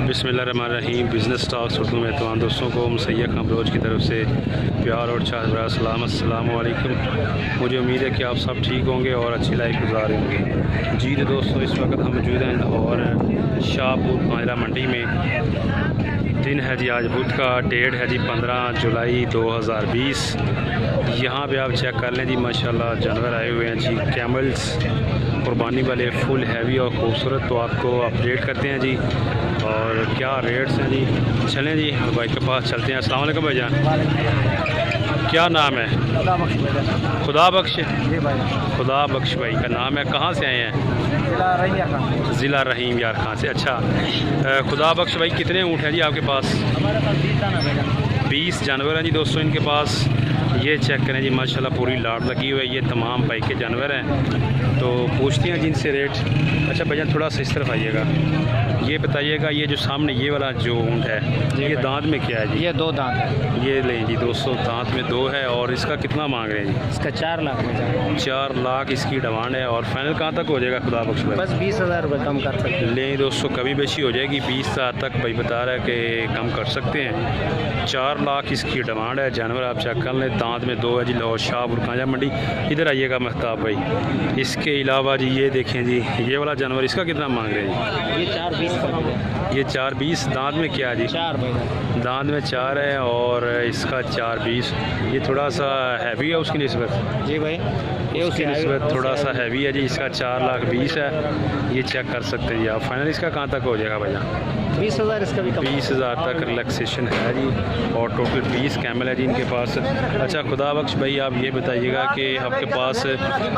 बिस्मिल्लाहिर्रहमानिर्रहीम। Business talks Urdu में तमाम दोस्तों को मुसैयद खान बलोच की तरफ से प्यार और चाह भरा सलाम अस्सलाम वालेकुम। मुझे उम्मीद है कि आप सब ठीक होंगे और अच्छी लाइफ गुजार रहे होंगे। जी तो दोस्तों, इस वक्त हम मौजूद हैं और शाहपुर कांजरा मंडी में। दिन है जी आज बुध का, डेट है जी 15 जुलाई 2020। यहाँ पे आप चेक कर लें जी, माशाल्लाह जानवर आए हुए हैं जी, कैमल्स कुर्बानी वाले, फुल हैवी और ख़ूबसूरत। तो आपको अपडेट करते हैं जी और क्या रेट्स हैं जी। चलें जी भाई के पास चलते हैं। अस्सलाम वालेकुम भाईजान, क्या नाम है? खुदा बख्श। खुदा बख्श भाई का नाम है। कहाँ से आए हैं? ज़िला रहीम यार खान से। अच्छा खुदा बख्श भाई, कितने ऊँट हैं जी आपके पास? 20 जानवर हैं जी दोस्तों इनके पास। ये चेक करें जी, माशाल्लाह पूरी लाट लगी हुई है। ये तमाम भाई के जानवर हैं, तो पूछते हैं जिनसे रेट। अच्छा भैया थोड़ा सा इस तरफ आइएगा, ये बताइएगा ये जो सामने ये वाला जो ऊँट है, ये दांत में क्या है जी? ये 2 दांत है। ये लें जी दोस्तों, दांत में 2 है। और इसका कितना मांग रहे हैं जी? इसका 4 लाख में 4 लाख इसकी डिमांड है। और फाइनल कहाँ तक हो जाएगा खुदा बख्श भाई? बस 20,000 रुपये कम कर सकते हैं। लें दोस्तों, कभी बेशी हो जाएगी, 20,000 तक भाई बता रहा है कि कम कर सकते हैं। 4 लाख इसकी डिमांड है। जानवर आप चेक कर लें, दांत में 2 है जी। लाहौर शाहपुर कांजरा मंडी। इधर आइएगा महताब भाई। इसके अलावा जी ये देखें जी, ये वाला जानवर, इसका कितना मांग रहे हैं? ये 4,20 का। ये 4,20। दांत में क्या है जी? 4 भाई। दांत में 4 है और इसका 4,20। ये थोड़ा सा हैवी है उसकी निस्बत। जी भाई, ये उसकी निस्बत थोड़ा सा हैवी है जी। इसका 4,20,000 है। ये चेक कर सकते हैं जी आप। फाइनल इसका कहाँ तक हो जाएगा भैया? 20,000 इसका भी कम। 20,000 तक रिलैक्सेशन है जी। और टोटल 20 कैमल है जी इनके पास। अच्छा खुदा बख्श भाई, आप ये बताइएगा कि आपके पास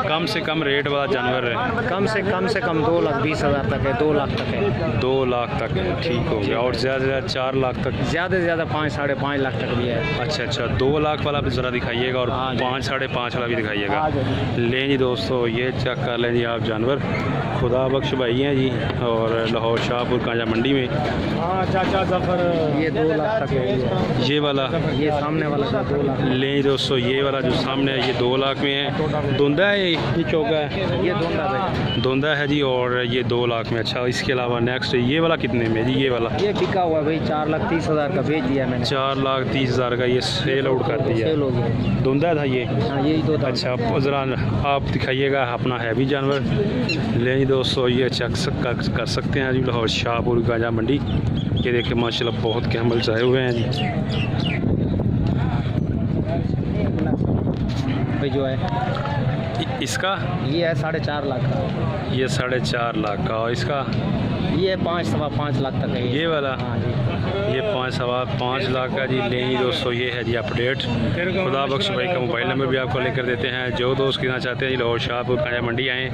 कम से कम रेट वाला जानवर है? कम से कम 2,20,000 तक है, 2 लाख तक है। 2 लाख तक है, ठीक हो गया। और ज़्यादा से ज़्यादा 4 लाख तक? ज़्यादा से ज़्यादा 5 साढ़े 5 लाख तक भी है। अच्छा 2 लाख वाला भी ज़रा दिखाइएगा और 5 साढ़े 5 वाला भी दिखाइएगा। लें जी दोस्तों, ये चेक कर लें जी आप जानवर। खुदा बख्श भाई हैं जी और लाहौर शाहपुर कांजरा मंडी में। चाचा जफर, ये 2 लाख तक है। ये वाला, ये सामने वाला 2 लाख। लें दोस्तों, ये वाला जो सामने है ये 2 लाख में है। धुंधा है ये चौका है? ये धुंधा है जी और ये 2 लाख में। अच्छा इसके अलावा नेक्स्ट ये वाला कितने में जी? ये वाला ये बिका हुआ भाई, 4,30,000 का बेच दिया मैंने। 4,30,000 का ये सेल आउट कर दिया। सेल हो गया। धुंधा था ये? हाँ यही 2 था। अच्छा ज़रा आप दिखाइएगा अपना हैवी जानवर। लें दोस्तों, ये चेक कर सकते हैं जी लाहौर शाहपुर कांजरा मंडी। ये देखिए माशाल्लाह बहुत कैमल्स आए हुए हैं जी। भाई जो है इसका ये है 4.5 लाख का। ये 4.5 लाख का। और इसका ये 5 सवा 5 लाख तक है। ये वाला? हाँ जी, ये 5 सवा 5 लाख का जी। लें दोस्तों, ये है जी अपडेट। खुदा बख्श भाई का मोबाइल नंबर भी आपको लेकर देते हैं। जो दोस्त गिरना चाहते हैं लाहौर शाहपुर कांजरा मंडी आएँ,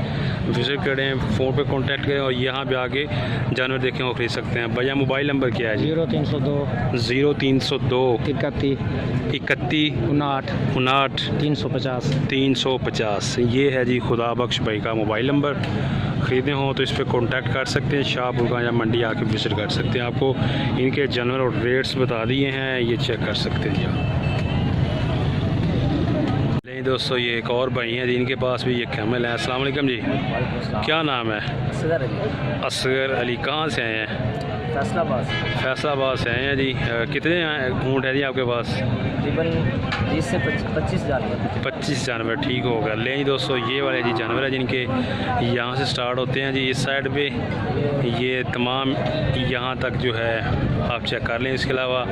विजिट करें, फ़ोन पे कांटेक्ट करें और यहाँ पे आके जानवर देखें और खरीद सकते हैं। भैया मोबाइल नंबर क्या है जी? 0302 31 59 350 350। ये है जी खुदा बख्श भाई का मोबाइल नंबर। ख़रीदने हो तो इस पर कांटेक्ट कर सकते हैं। शाहपुर कांजरा मंडी आके विजिट कर सकते हैं। आपको इनके जानवर और रेट्स बता दिए हैं, ये चेक कर सकते हैं जी। नहीं दोस्तों, ये एक और भाई हैं जिनके पास भी ये कैमल है। अस्सलाम वालेकुम जी, क्या नाम है? असगर अली। कहाँ से आए हैं? फैसलाबाद से आए हैं जी। कितने ऊँट है जी आपके पास? तकरीबन 20 से 25 जानवर। 25 जानवर, ठीक होगा। लें जी दोस्तों, ये वाले जी जानवर है जिनके यहाँ से स्टार्ट होते हैं जी इस साइड पे। ये तमाम यहाँ तक जो है आप चेक कर लें। इसके अलावा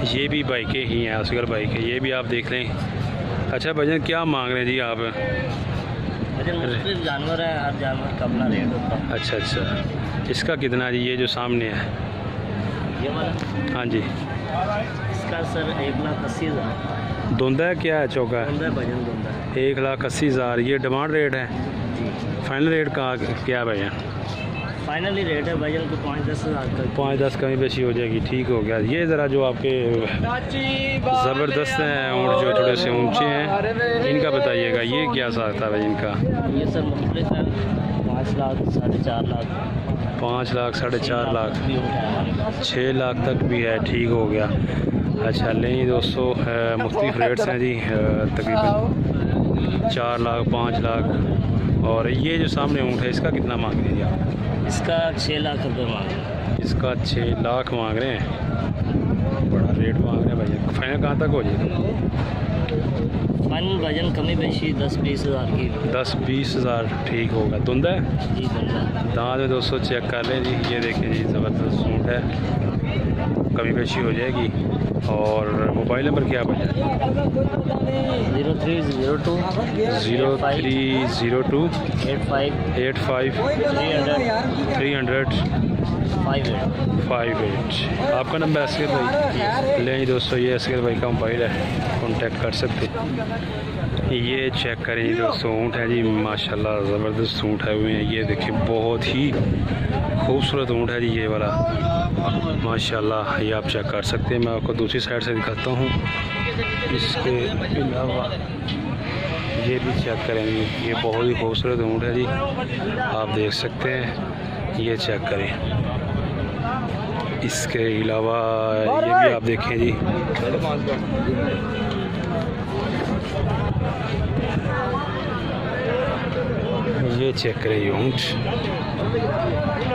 ये भी बाइकें ही हैं, असगर बाइक है, ये भी आप देख लें। अच्छा भजन क्या मांग रहे हैं जी आप? जानवर है, हर जानवर का अपना रेट होता है। अच्छा इसका कितना जी? ये जो सामने है ये वाला? हाँ जी। इसका सर 1,80,000। धुंधा है क्या है चौका? भजन धुंधा है। 1,80,000 ये डिमांड रेट है। फाइनल रेट का क्या भैया? फाइनली रेट है भजन को 5-10,000 का। 5-10 कमी बेशी हो जाएगी, ठीक हो गया। ये ज़रा जो आपके ज़बरदस्त हैं ऊँट जो थोड़े से ऊंचे हैं, इनका बताइएगा ये क्या साथ था भाई इनका? ये सर मुख्तलिफ है, 5 लाख 4.5 लाख 5 लाख 4.5 लाख 6 लाख तक भी है, ठीक हो गया। अच्छा लें दोस्तों, मुख्तलिफ रेट्स हैं जी, तकरीबन 4 लाख 5 लाख। और ये जो सामने ऊँट है इसका कितना मांग रहे हैं आप? इसका 6 लाख रुपये मांग रहे हैं। इसका 6 लाख मांग रहे हैं, बड़ा रेट मांग रहे हैं भाई। फाइनल कहाँ तक हो जाएगा? फाइनल वजन कमी बेशी 10-20 हज़ार की। 10-20 हज़ार ठीक होगा। धुंधा है जी धंधा। दांत में दोस्तों चेक कर लें जी। ये देखें जी, ज़बरदस्त सूट है, कमी पेशी हो जाएगी। और मोबाइल नंबर क्या है? 0302 0302 85 300 58। आपका नंबर असगर भाई ले दोस्तों, ये असगर भाई का मोबाइल है, कांटेक्ट कर सकते हैं। ये चेक करें जी दोस्तों, ऊँट है जी माशाल्लाह, ज़बरदस्त ऊँट है हुए हैं। ये देखिए बहुत ही खूबसूरत ऊँट है जी ये वाला माशाल्लाह। ये आप चेक कर सकते हैं। मैं आपको दूसरी साइड से दिखाता हूँ। इसके अलावा ये भी चेक करें जी, ये बहुत ही खूबसूरत ऊँट है जी, आप देख सकते हैं। ये चेक करें। इसके अलावा ये भी आप देखें जी, ये चेक करें। ये ऊँट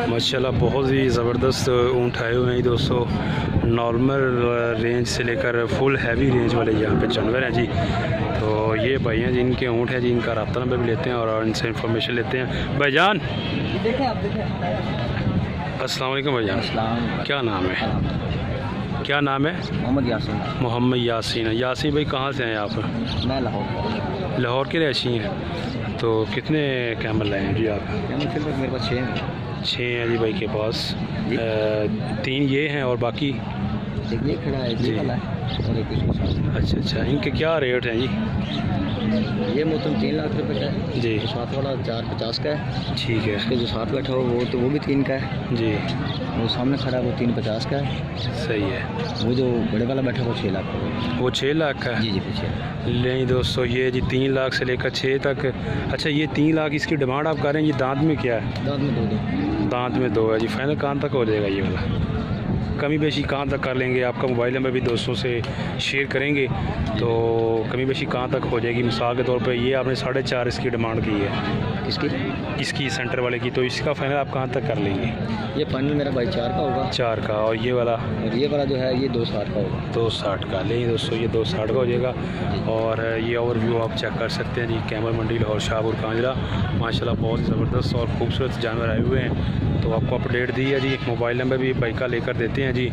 माशाल्लाह बहुत ही ज़बरदस्त ऊँट आए हुए हैं दोस्तों। नॉर्मल रेंज से लेकर फुल हैवी रेंज वाले यहाँ पे जानवर हैं जी। तो ये भाई हैं जिनके ऊँट हैं जी, इनका रब्ता नंबर भी लेते हैं और इनसे इंफॉर्मेशन लेते हैं। भाईजान अस्सलाम वालेकुम। भाईजान क्या नाम है? क्या नाम है? मोहम्मद यासीन। मोहम्मद यासीन। यासीन भाई कहाँ से हैं आप? मैं लाहौर। लाहौर के रहशी हैं। तो कितने कैमल लाए हैं जी आप? कैमल मेरे पास 6 हैं। 6 हैं जी भाई के पास। 3 ये हैं और बाकी एक ये खड़ा है, ये वाला है और एक इसके साथ। अच्छा अच्छा, इनके क्या रेट हैं जी? ये मोहतरम 3 लाख रुपए का है जी। तो साथ वाला 450 का है। ठीक है। इसके जो साथ बैठा हो वो भी 3 का है जी। वो सामने खड़ा है वो 350 का है। सही है। वो जो बड़े वाला बैठा है वो 6 लाख का है। वो 6 लाख का है? जी जी पीछे। नहीं दोस्तों, ये जी 3 लाख से लेकर 6 तक। अच्छा, ये 3 लाख इसकी डिमांड आप कर रहे हैं। ये दांत में क्या है? दांत में 2 दांत में 2 है जी। फाइनल कहाँ तक हो जाएगा ये वाला? कमी बेशी कहाँ तक कर लेंगे? आपका मोबाइल नंबर भी दोस्तों से शेयर करेंगे तो कमी बेशी कहाँ तक हो जाएगी? मिसाल के तौर पे ये आपने 4.5 इसकी डिमांड की है। किसकी? इसकी सेंटर वाले की। तो इसका फाइनल आप कहाँ तक कर लेंगे? ये फाइनल मेरा भाई 4 का होगा। 4 का। और ये वाला? और ये वाला जो है ये 260 का होगा। 260 का। ले दोस्तों, ये 260 का हो जाएगा। और ये ओवरव्यू आप चेक कर सकते हैं जी। कैमल मंडी लाहौर शाहपुर कांजरा माशाल्लाह बहुत ही ज़बरदस्त और खूबसूरत जानवर आए हुए हैं। तो आपको अपडेट दी है जी। मोबाइल नंबर भी भाई का लेकर देते हैं जी।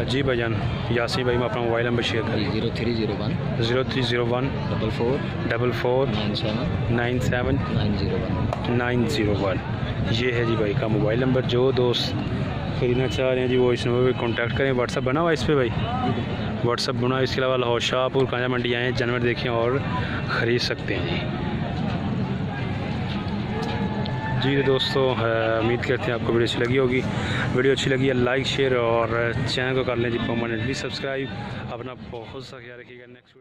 जी भाईजान यासीन भाई, मैं अपना मोबाइल नंबर शेयर करें। 0301 0301 44 97 901। ये है जी भाई का मोबाइल नंबर। जो दोस्त खरीदना चाह रहे हैं जी वो इस नंबर पर कॉन्टैक्ट करें। व्हाट्सअप बना हुआ इस पर भाई? व्हाट्सअप बना। इसके अलावा लाहौर शाहपुर कांजरा मंडी आए, जानवर देखें और ख़रीद सकते हैं जी। जी दोस्तों, उम्मीद करते हैं आपको वीडियो अच्छी लगी होगी। वीडियो अच्छी लगी है लाइक शेयर और चैनल को कर लें जी परमानेंटली सब्सक्राइब। अपना बहुत सा ख्याल रखिएगा। नेक्स्ट